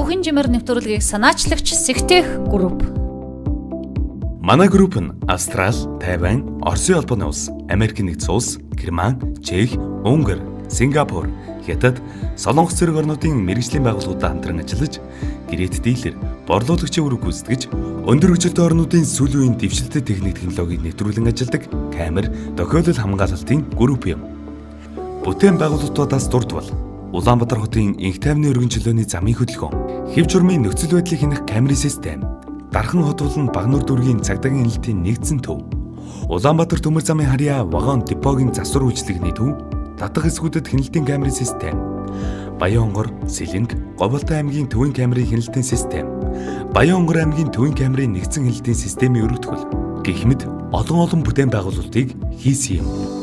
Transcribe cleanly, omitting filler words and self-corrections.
Бүхэн жимээр нэвтрүүлгийг санаачлагч Сэгтэх групп. Манай групп нь Австрал, Тайвань, Оросын улбаны улс, Америк нэгдсэн улс, Герман, Чех, Унгар, Сингапур, Хятад, Солонгос зэрэг орнуудын мэргэжлийн байгууллагуудад хамтран ажиллаж, гэрээт дийлэр, борлуулагчийн үүрэг гүйцэтгэж, өндөр хөгжилтэй орнуудын сүүлийн үеийн дэвшилтэт техник технологиг нэвтрүүлэн ажилладаг камер, тохиолдол хамгаалалтын групп юм. Бүтээн байгууллагуудаас дурдвал Улаанбаатар хотын инх тайвны өргөн чөлөөний замын хөдөлгөөн, хэв журмын нөхцөл байдлыг хянах камерын систем, Дархан хот болон Багнуур дүүргийн цагдаагийн хяналтын нэгдсэн төв, Улаанбаатар төмөр замын харьяа вагон депогийн засвар үйлчлэгний төв, татах эсгүүдэд хяналтын камерын систем, Баянгор, Сэлэнг, Говьолтой аймгийн төвийн камерын хяналтын систем, Баянгор аймгийн төвийн камерын нэгдсэн хяналтын системийн өргөтгөл гэх мэт олон бүтээн байгуулалтыг хийсэн юм.